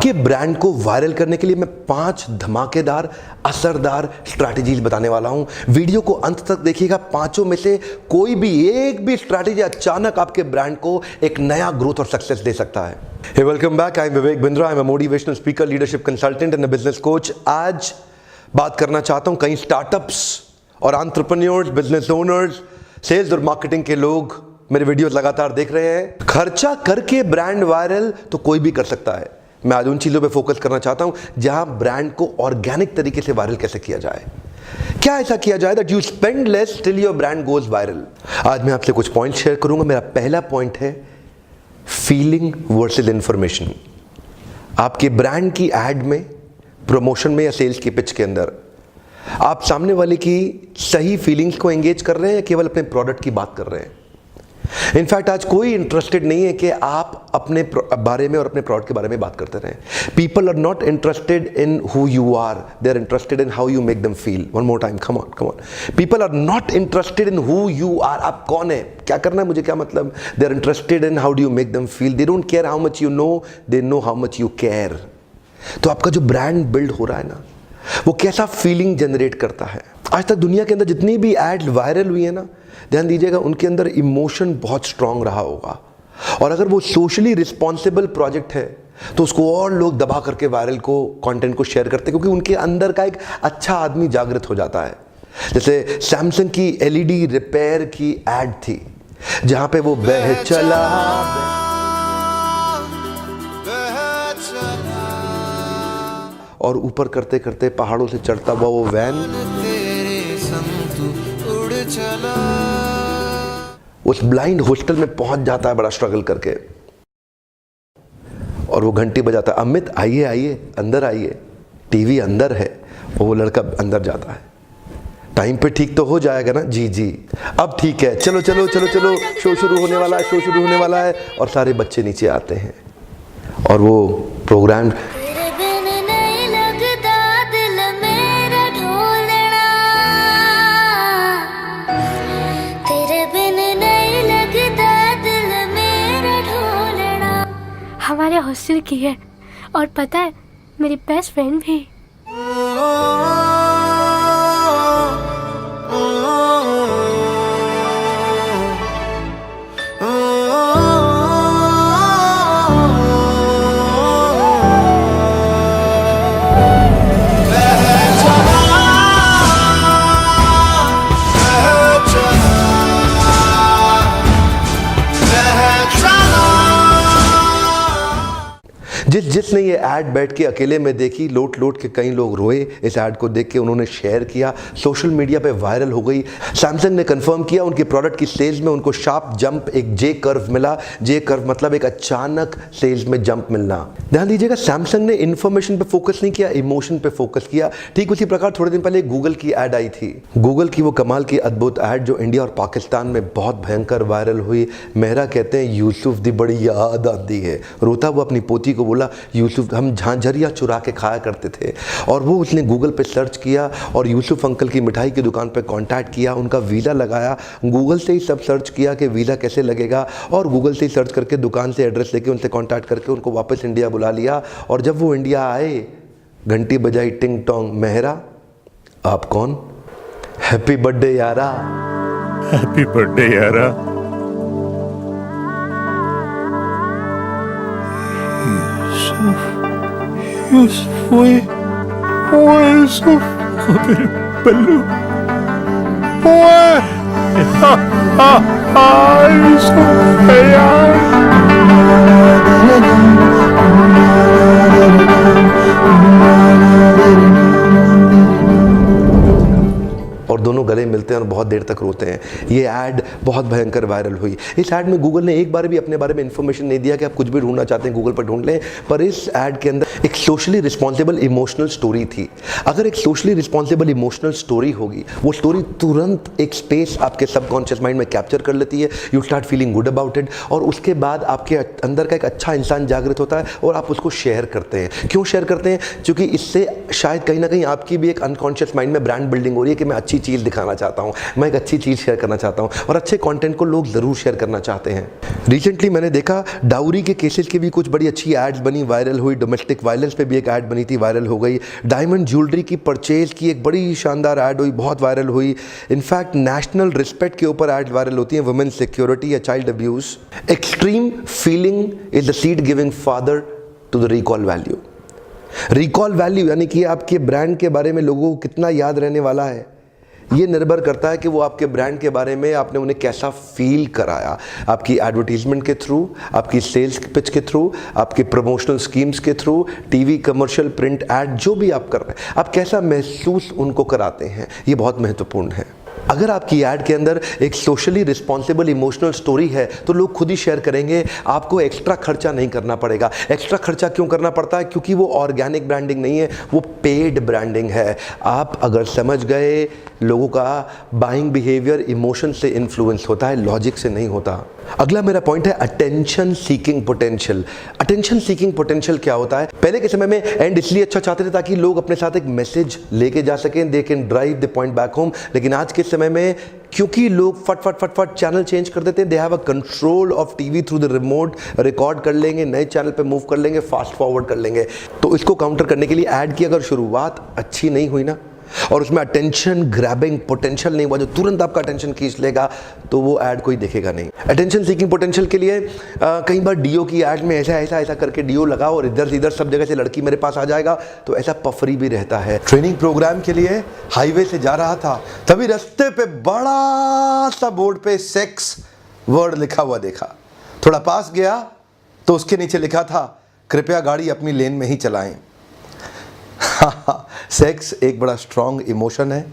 आपके ब्रांड को वायरल करने के लिए मैं 5 धमाकेदार असरदार स्ट्रैटेजीज बताने वाला हूं। वीडियो को अंत तक देखिएगा। पांचों में से कोई भी एक भी स्ट्रैटेजी अचानक आपके ब्रांड को एक नया ग्रोथ और सक्सेस दे सकता है। Hey, welcome back. I'm Vivek Bindra. I'm a motivational speaker, leadership consultant and a business coach. आज बात करना चाहता हूं कई स्टार्टअप्स और एंटरप्रेन्योर्स, बिजनेस ओनर्स, सेल्स और मार्केटिंग के लोग मेरे वीडियोस लगातार देख रहे हैं। खर्चा करके ब्रांड वायरल तो कोई भी कर सकता है। मैं आज उन चीजों पे फोकस करना चाहता हूं जहां ब्रांड को ऑर्गेनिक तरीके से वायरल कैसे किया जाए। क्या ऐसा किया जाए that you spend less till your brand goes viral. आज मैं आपसे कुछ पॉइंट शेयर करूंगा। मेरा पहला पॉइंट है फीलिंग वर्सेस इंफॉर्मेशन। आपके ब्रांड की एड में, प्रमोशन में या सेल्स की पिच के अंदर आप सामने वाले की सही फीलिंग्स को एंगेज कर रहे हैं या केवल अपने प्रोडक्ट की बात कर रहे हैं। इनफैक्ट आज कोई इंटरेस्टेड नहीं है कि आप अपने बारे में और अपने प्रोडक्ट के बारे में बात करते रहें। People are not interested in who you are, they are interested in how you make them feel. One more time, come on. People are not interested in who you are, आप कौन है, क्या करना है, मुझे क्या मतलब। They are interested in how do you make them feel. They don't care how much you know, they know how much you care. तो आपका जो ब्रांड बिल्ड हो रहा है ना, वो कैसा फीलिंग जनरेट करता है। आज तक दुनिया के अंदर जितनी भी एड वायरल हुई है ना, ध्यान दीजिएगा, उनके अंदर इमोशन बहुत स्ट्रांग रहा होगा। और अगर वो सोशली रिस्पॉन्सिबल प्रोजेक्ट है तो उसको और लोग दबा करके वायरल को, कंटेंट को शेयर करते हैं, क्योंकि उनके अंदर का एक अच्छा आदमी जागृत हो जाता है। जैसे सैमसंग की एलईडी रिपेयर की एड थी जहां पे वो बह चला और ऊपर करते करते पहाड़ों से चढ़ता हुआ वो वैन उस ब्लाइंड हॉस्टल में पहुंच जाता है बड़ा स्ट्रगल करके, और वो घंटी बजाता है, अमित आइए आइए अंदर आइए, टीवी अंदर है। और वो लड़का अंदर जाता है। टाइम पे ठीक तो हो जाएगा ना? जी जी, अब ठीक है, चलो चलो चलो चलो, शो शुरू होने वाला है, शो शुरू होने वाला है। और सारे बच्चे नीचे आते हैं और वो प्रोग्राम हमारे हॉस्टल की है और पता है मेरी बेस्ट फ्रेंड भी। जिसने ये ऐड बैठ के अकेले में देखी, लोट लोट के कई लोग रोए इस ऐड को देख के, उन्होंने शेयर किया, सोशल मीडिया पे वायरल हो गई। सैमसंग ने कंफर्म किया उनके प्रोडक्ट की सेल्स में उनको शार्प जंप, एक जे कर्व मिला। जे कर्व मतलब एक अचानक सेल्स में जंप मिलना। ध्यान दीजिएगा, सैमसंग ने इंफॉर्मेशन पे फोकस नहीं किया, इमोशन पे फोकस किया। ठीक उसी प्रकार थोड़े दिन पहले गूगल की ऐड आई थी। गूगल की वो कमाल की अद्भुत ऐड जो इंडिया और पाकिस्तान में बहुत भयंकर वायरल हुई। मेहरा कहते हैं यूसुफ दी बड़ी याद आती है। रोता वो अपनी पोती को बोला, यूसुफ हम झांझरिया चुरा के खाया करते थे। और वो उसने गूगल पे सर्च किया और यूसुफ अंकल की मिठाई की दुकान पे कांटेक्ट किया, उनका वीज़ा लगाया। गूगल से ही सब सर्च किया कि वीज़ा कैसे लगेगा, और गूगल से ही सर्च करके दुकान से एड्रेस लेके उनसे कांटेक्ट करके उनको वापस इंडिया बुला लिया। और जब वो इंडिया आए, घंटी बजाई, टिंग टोंग, मेहरा आप कौन, हैप्पी बर्थडे यारा, हैप्पी बर्थडे यारा। यूसुफ, वो यूसुफ, मेरे बल्लू, यूसुफ यार। और दोनों गले मिलते हैं और बहुत देर तक रोते हैं। ये ऐड बहुत भयंकर वायरल हुई। इस ऐड में गूगल ने एक बार भी अपने बारे में इंफॉर्मेशन नहीं दिया कि आप कुछ भी ढूंढना चाहते हैं गूगल पर ढूंढ लें, पर इस ऐड के अंदर एक सोशली रिस्पॉन्सिबल इमोशनल स्टोरी थी। अगर एक सोशली रिस्पॉन्सिबल इमोशनल स्टोरी होगी, वो स्टोरी तुरंत एक स्पेस आपके सबकॉन्शियस माइंड में कैप्चर कर लेती है। You start feeling good about it, और उसके बाद आपके अंदर का एक अच्छा इंसान जागृत होता है और आप उसको शेयर करते हैं। क्यों शेयर करते हैं? क्योंकि इससे शायद कहीं ना कहीं आपकी भी एक अनकॉन्शियस माइंड में ब्रांड बिल्डिंग हो रही है कि मैं अच्छी चीज़ दिखाना चाहता हूँ, मैं एक अच्छी चीज़ शेयर करना चाहता हूँ और अच्छे कंटेंट को लोग ज़रूर शेयर करना चाहते हैं। रिसेंटली मैंने देखा डाउरी के केसेस की भी कुछ बड़ी अच्छी एड्स बनी, वायरल हुई। डोमेस्टिक वायलेंस पे भी एक ऐड बनी थी, वायरल हो गई। डायमंड ज्वेलरी की परचेज की एक बड़ी शानदार ऐड हुई, बहुत वायरल हुई। इनफैक्ट नेशनल रिस्पेक्ट के ऊपर ऐड वायरल होती हैं, वुमेन सिक्योरिटी या child abuse. Extreme feeling is the seed giving father to the recall value. Recall value यानी कि आपके ब्रांड के बारे में लोगों को कितना याद रहने वाला है, ये निर्भर करता है कि वो आपके ब्रांड के बारे में आपने उन्हें कैसा फील कराया। आपकी एडवर्टीजमेंट के थ्रू, आपकी सेल्स पिच के थ्रू, आपकी प्रमोशनल स्कीम्स के through, TV commercial, print add, जो भी आप कर रहे हैं, आप कैसा महसूस उनको कराते हैं, ये बहुत महत्वपूर्ण है। अगर आपकी ऐड के अंदर एक सोशली रिस्पॉन्सिबल इमोशनल स्टोरी है तो लोग खुद ही शेयर करेंगे, आपको एक्स्ट्रा खर्चा नहीं करना पड़ेगा। एक्स्ट्रा खर्चा क्यों करना पड़ता है? क्योंकि वो ऑर्गेनिक ब्रांडिंग नहीं है, वो पेड ब्रांडिंग है। आप अगर समझ गए, लोगों का बाइंग बिहेवियर इमोशन से इन्फ्लुएंस होता है, लॉजिक से नहीं होता। अगला मेरा पॉइंट है attention seeking potential. Attention seeking potential क्या होता है? पहले के समय में एंड इसलिए अच्छा चाहते थे ताकि लोग अपने साथ एक मैसेज लेके जा सकें, they can drive the point back home. लेकिन आज के समय में क्योंकि लोग फट चैनल चेंज कर देते हैं, they have a control of TV through the remote, record कर लेंगे, नए चैनल पे मूव कर लेंगे, फास्ट फॉरवर्ड कर लेंगे। तो इसको काउंटर करने के लिए ऐड की अगर शुरुआत अच्छी नहीं हुई ना, और उसमें अटेंशन ग्रैबिंग पोटेंशियल नहीं हुआ जो तुरंत आपका अटेंशन खींच लेगा, तो वो ऐड कोई देखेगा नहीं। अटेंशन सीकिंग पोटेंशियल के लिए कई बार डीओ की ऐड में ऐसा करके डीओ लगाओ और इधर से इधर सब जगह से लड़की मेरे पास आ जाएगा, तो ऐसा पफरी भी रहता है। ट्रेनिंग प्रोग्राम के लिए हाईवे से जा रहा था, तभी रास्ते पे बड़ा सा बोर्ड पे सेक्स वर्ड लिखा हुआ देखा। थोड़ा पास गया तो उसके नीचे लिखा था, कृपया गाड़ी अपनी लेन में ही चलाएं। सेक्स एक बड़ा स्ट्रॉन्ग इमोशन है।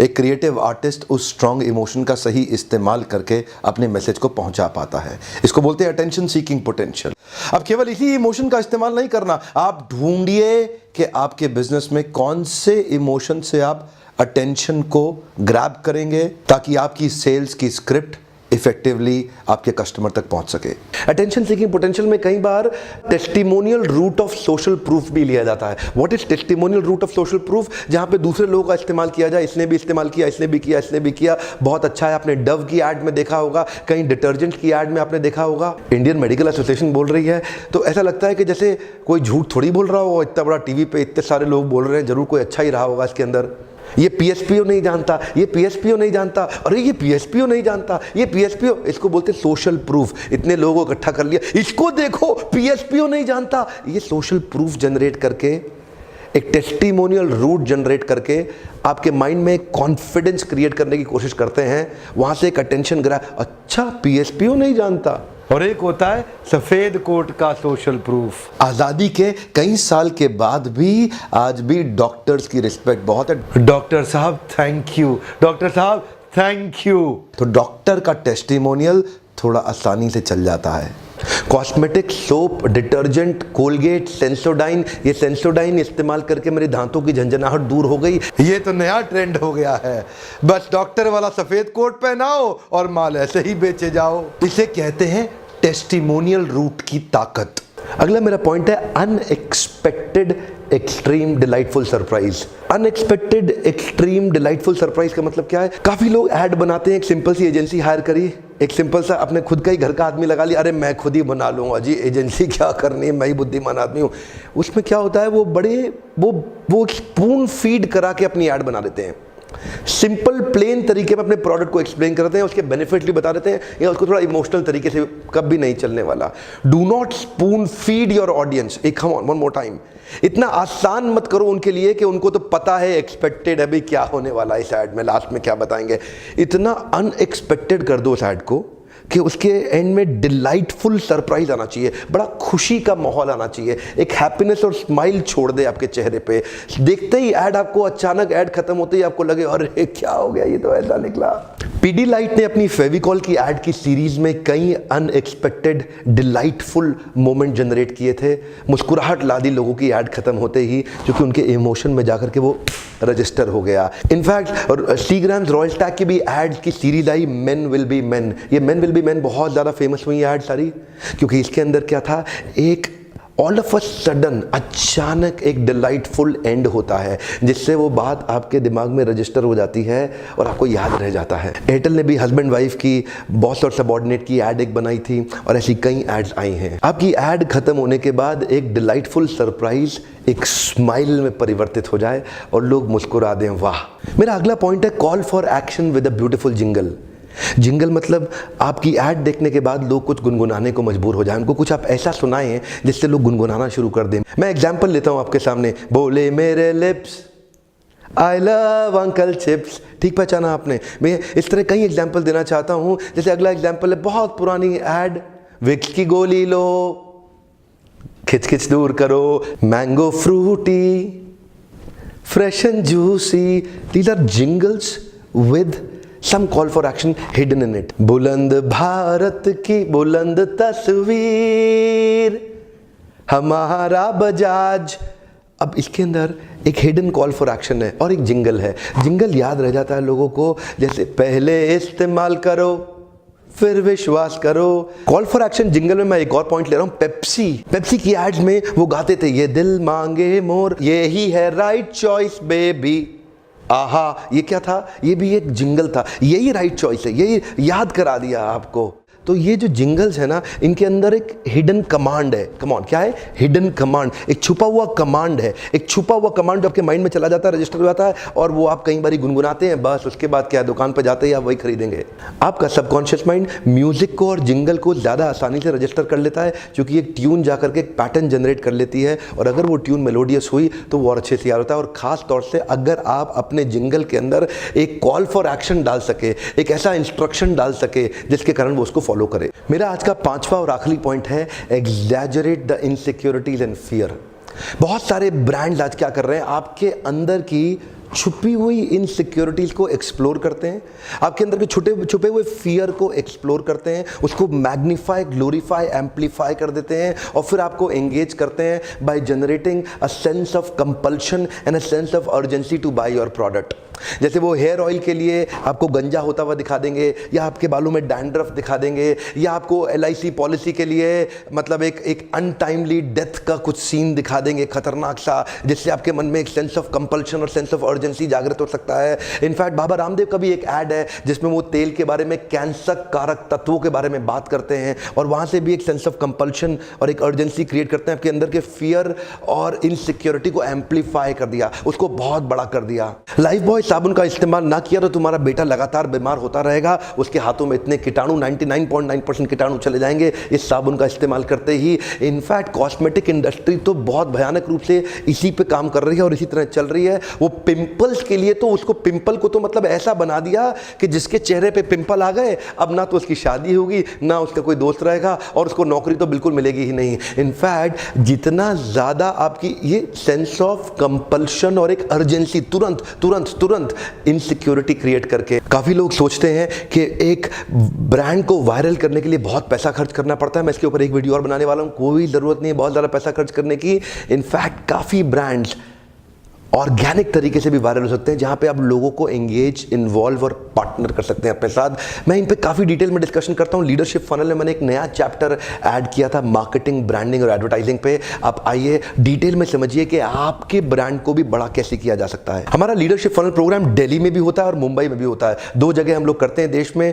एक क्रिएटिव आर्टिस्ट उस स्ट्रॉन्ग इमोशन का सही इस्तेमाल करके अपने मैसेज को पहुंचा पाता है। इसको बोलते हैं अटेंशन सीकिंग पोटेंशियल। अब केवल इसी इमोशन का इस्तेमाल नहीं करना, आप ढूंढिए कि आपके बिजनेस में कौन से इमोशन से आप अटेंशन को ग्रैब करेंगे ताकि आपकी सेल्स की स्क्रिप्ट इफेक्टिवली आपके कस्टमर तक पहुंच सके। अटेंशन सीकिंग पोटेंशियल में कई बार testimonial route of social proof भी लिया जाता है। What is testimonial route of social proof? जहां पे दूसरे लोगों का इस्तेमाल किया जाए, इसने भी इस्तेमाल किया, इसने भी किया, इसने भी किया, बहुत अच्छा है। आपने डव की ऐड में देखा होगा, कहीं डिटर्जेंट की ऐड में आपने देखा होगा, इंडियन मेडिकल एसोसिएशन बोल रही है, तो ऐसा लगता है कि जैसे कोई झूठ थोड़ी बोल रहा हो, इतना बड़ा टीवी पे इतने सारे लोग बोल रहे हैं, जरूर कोई अच्छा ही रहा होगा इसके अंदर। ये पीएसपीओ नहीं जानता, ये पीएसपीओ नहीं जानता, अरे ये पीएसपीओ नहीं जानता, ये पीएसपीओ, इसको बोलते हैं सोशल प्रूफ। इतने लोगों को इकट्ठा कर लिया, इसको देखो पीएसपीओ नहीं जानता। ये सोशल प्रूफ जनरेट करके, एक टेस्टिमोनियल रूट जनरेट करके आपके माइंड में कॉन्फिडेंस क्रिएट करने की कोशिश करते हैं। वहां से एक अटेंशन ग्रैब, अच्छा पीएसपीओ नहीं जानता। और एक होता है सफेद कोट का सोशल प्रूफ। आजादी के कई साल के बाद भी आज भी डॉक्टर्स की रिस्पेक्ट बहुत है। डॉक्टर साहब थैंक यू, डॉक्टर साहब थैंक यू। तो डॉक्टर का टेस्टिमोनियल थोड़ा आसानी से चल जाता है। Cosmetic, soap, detergent, Colgate, Sensodyne, ये सेंसोडाइन इस्तेमाल करके मेरे दांतों की झंझनाहट दूर हो गई, ये तो नया ट्रेंड हो गया है। बस डॉक्टर वाला सफेद कोट पहनाओ और माल ऐसे ही बेचे जाओ। इसे कहते हैं टेस्टिमोनियल रूट की ताकत। अगला मेरा पॉइंट है unexpected extreme delightful surprise. Unexpected extreme delightful surprise का मतलब क्या है? काफी लोग ऐड बनाते हैं, एक सिंपल सी एजेंसी हायर करी, एक सिंपल सा अपने खुद का ही घर का आदमी लगा लिया, अरे मैं खुद ही बना लूंगा जी, एजेंसी क्या करनी है, मैं ही बुद्धिमान आदमी हूँ। उसमें क्या होता है, वो स्पून फीड करा के अपनी ऐड बना देते हैं। सिंपल प्लेन तरीके में अपने प्रोडक्ट को एक्सप्लेन करते हैं, उसके बेनिफिट भी बता देते हैं, या उसको थोड़ा इमोशनल तरीके से, कभी नहीं चलने वाला। Do not spoon feed your audience. एक come on one more time, इतना आसान मत करो उनके लिए कि उनको तो पता है एक्सपेक्टेड है भाई क्या होने वाला है इस ऐड में, लास्ट में क्या बताएंगे। इतना अनएक्सपेक्टेड कर दो उस ऐड को कि उसके एंड में डिलाइटफुल सरप्राइज आना चाहिए, बड़ा खुशी का माहौल आना चाहिए, एक हैप्पीनेस और स्माइल छोड़ दे आपके चेहरे पे। देखते ही ऐड आपको, अचानक ऐड खत्म होते ही आपको लगे अरे क्या हो गया, ये तो ऐसा निकला। पीडीलाइट ने अपनी फेविकॉल की ऐड की सीरीज में कई अनएक्सपेक्टेड डिलाइटफुल मोमेंट जनरेट किए थे। मुस्कुराहट ला दी लोगों की ऐड खत्म होते ही, क्योंकि उनके इमोशन में जाकर के वो रजिस्टर हो गया। इनफैक्ट और सीग्राम्स रॉयल स्टैग की भी एड की series I, men will be main. ये मेन विल बी मेन बहुत ज़्यादा फेमस हुई ऐड सारी, क्योंकि इसके अंदर क्या था, एक ऑल ऑफ अ सडन अचानक एक डिलाइटफुल एंड होता है, जिससे वो बात आपके दिमाग में रजिस्टर हो जाती है और आपको याद रह जाता है। एयरटेल ने भी हस्बैंड वाइफ की, बॉस और सबॉर्डिनेट की एड एक बनाई थी और ऐसी कई एड्स आई हैं। आपकी एड खत्म होने के बाद एक डिलाइटफुल सरप्राइज एक स्माइल में परिवर्तित हो जाए और लोग मुस्कुरा दें, वाह। मेरा अगला पॉइंट है call for action with a beautiful jingle. Jingle मतलब आपकी ऐड देखने के बाद लोग कुछ गुनगुनाने को मजबूर हो जाएं, उनको कुछ आप ऐसा सुनाएं जिससे लोग गुनगुनाना शुरू कर दें। मैं एग्जांपल लेता हूं आपके सामने, बोले मेरे lips I love uncle chips. ठीक पहचाना आपने? मैं इस तरह कई एग्जांपल देना चाहता हूं। जैसे अगला एग्जांपल है बहुत पुरानी ऐड, विक्स की गोली लो, खिच खिच दूर करो, mango Frooti, fresh and juicy. These are jingles with some call for action hidden in it। बुलंद भारत की बुलंद तस्वीर हमारा बजाज। अब इसके अंदर एक हिडन कॉल फॉर एक्शन है और एक जिंगल है। जिंगल याद रह जाता है लोगों को, जैसे पहले इस्तेमाल करो फिर विश्वास करो। कॉल फॉर एक्शन जिंगल में मैं एक और पॉइंट ले रहा हूं, पेप्सी की एड्स में वो गाते थे, ये दिल मांगे मोर, ये ही है राइट चॉइस बेबी। आहा, ये क्या था? ये भी एक जिंगल था। यही राइट चॉइस है, यही याद करा दिया आपको। तो ये जो जिंगल्स है ना, इनके अंदर एक हिडन कमांड है। कमांड क्या है? हिडन कमांड, एक छुपा हुआ कमांड है। एक छुपा हुआ कमांड जो आपके माइंड में चला जाता है, रजिस्टर हो जाता है और वो आप कई बार गुनगुनाते हैं, बस उसके बाद क्या, दुकान पर जाते ही आप वही खरीदेंगे। आपका सबकॉन्शियस माइंड म्यूजिक को और जिंगल को ज़्यादा आसानी से रजिस्टर कर लेता है, क्योंकि एक ट्यून जाकर के एक पैटर्न जनरेट कर लेती है और अगर वो ट्यून मेलोडियस हुई तो वो और अच्छे से याद होता है। और ख़ास तौर से अगर आप अपने जिंगल के अंदर एक कॉल फॉर एक्शन डाल सके, एक ऐसा इंस्ट्रक्शन डाल सके जिसके कारण वो उसको फॉलो करे। मेरा आज का पांचवा और आखिरी पॉइंट है exaggerate the insecurities and fear. बहुत सारे ब्रांड्स आज क्या कर रहे हैं, आपके अंदर की छुपी हुई इनसिक्योरिटीज को एक्सप्लोर करते हैं, आपके अंदर के छुपे हुए फियर को एक्सप्लोर करते हैं, उसको मैग्नीफाई, ग्लोरीफाई, एम्पलीफाई कर देते हैं और फिर आपको एंगेज करते हैं by generating a sense of compulsion and a sense of urgency to buy your product. जैसे वो हेयर ऑयल के लिए आपको गंजा होता हुआ दिखा देंगे, या आपके बालों में डैंड्रफ दिखा देंगे, या आपको LIC पॉलिसी के लिए मतलब एक अनटाइमली डेथ का कुछ सीन दिखा देंगे खतरनाक सा, जिससे आपके मन में एक सेंस ऑफ कंपल्शन और सेंस ऑफ अर्जेंसी जागृत हो सकता है। इनफैक्ट बाबा रामदेव का भी एक ऐड है जिसमें वो तेल के बारे में, कैंसर कारक तत्वों के बारे में बात करते हैं और वहां से भी एक सेंस ऑफ कंपल्शन और एक अर्जेंसी क्रिएट करते हैं। आपके अंदर के फियर और इनसिक्योरिटी को एम्पलीफाई कर दिया, उसको बहुत बड़ा कर दिया। लाइफ बॉय साबुन का इस्तेमाल ना किया तो तुम्हारा बेटा लगातार बीमार होता रहेगा, उसके हाथों में इतने कीटाणु, 99.9% कीटाणु चले जाएंगे इस साबुन का इस्तेमाल करते ही। इनफैक्ट कॉस्मेटिक इंडस्ट्री तो बहुत भयानक रूप से इसी पे काम कर रही है और इसी तरह चल रही है। वो पिंपल्स के लिए तो उसको, पिंपल को तो मतलब ऐसा बना दिया कि जिसके चेहरे पे पिंपल आ गए, अब ना तो उसकी शादी होगी, ना उसका कोई दोस्त रहेगा और उसको नौकरी तो बिल्कुल मिलेगी ही नहीं। इनफैक्ट जितना ज्यादा आपकी ये सेंस ऑफ कंपल्शन और एक अर्जेंसी, तुरंत तुरंत तुरंत इनसिक्योरिटी क्रिएट करके, काफी लोग सोचते हैं कि एक ब्रांड को वायरल करने के लिए बहुत पैसा खर्च करना पड़ता है। मैं इसके ऊपर एक वीडियो और बनाने वाला हूं, कोई जरूरत नहीं है बहुत ज्यादा पैसा खर्च करने की। इनफैक्ट काफी ब्रांड्स ऑर्गेनिक तरीके से भी वायरल हो सकते हैं, जहां पे आप लोगों को एंगेज, इन्वॉल्व और पार्टनर कर सकते हैं अपने साथ। मैं इन पे काफी डिटेल में डिस्कशन करता हूं। लीडरशिप फनल में मैंने एक नया चैप्टर ऐड किया था मार्केटिंग, ब्रांडिंग और एडवर्टाइजिंग पे। आप आइए डिटेल में समझिए कि आपके ब्रांड को भी बड़ा कैसे किया जा सकता है। हमारा लीडरशिप फनल प्रोग्राम दिल्ली में भी होता है और मुंबई में भी होता है, दो जगह हम लोग करते हैं देश में।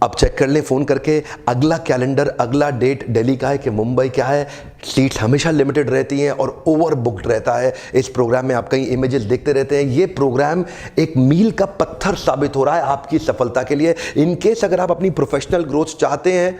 आप चेक कर लें फ़ोन करके, अगला कैलेंडर, अगला डेट दिल्ली का है कि मुंबई का है। सीट्स हमेशा लिमिटेड रहती हैं और ओवर बुक्ड रहता है। इस प्रोग्राम में आप कई इमेजेस देखते रहते हैं। ये प्रोग्राम एक मील का पत्थर साबित हो रहा है आपकी सफलता के लिए। इनकेस अगर आप अपनी प्रोफेशनल ग्रोथ चाहते हैं,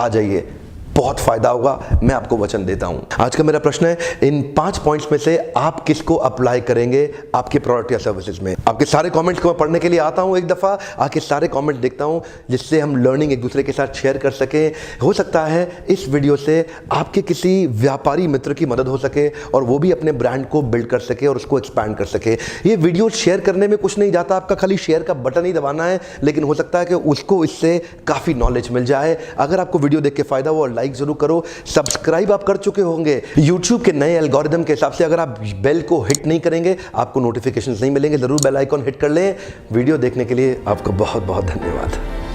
आ जाइए, बहुत फायदा होगा, मैं आपको वचन देता हूं। आज का मेरा प्रश्न है, इन 5 पॉइंट्स में से आप किसको अप्लाई करेंगे आपके प्रोडक्ट या सर्विसेज में? आपके सारे कमेंट्स को मैं पढ़ने के लिए आता हूं, एक दफा आके सारे कमेंट देखता हूं, जिससे हम लर्निंग एक दूसरे के साथ शेयर कर सकें। हो सकता है इस वीडियो से आपके किसी व्यापारी मित्र की मदद हो सके और वो भी अपने ब्रांड को बिल्ड कर सके और उसको एक्सपैंड कर सके। ये वीडियो शेयर करने में कुछ नहीं जाता, आपका खाली शेयर का बटन ही दबाना है, लेकिन हो सकता है कि उसको इससे काफी नॉलेज मिल जाए। अगर आपको वीडियो देख के फायदा हो, लाइक जरूर करो। सब्सक्राइब आप कर चुके होंगे, YouTube के नए एल्गोरिदम के हिसाब से अगर आप बेल को हिट नहीं करेंगे आपको नोटिफिकेशंस नहीं मिलेंगे। जरूर बेल आइकॉन हिट कर लें। वीडियो देखने के लिए आपका बहुत बहुत धन्यवाद।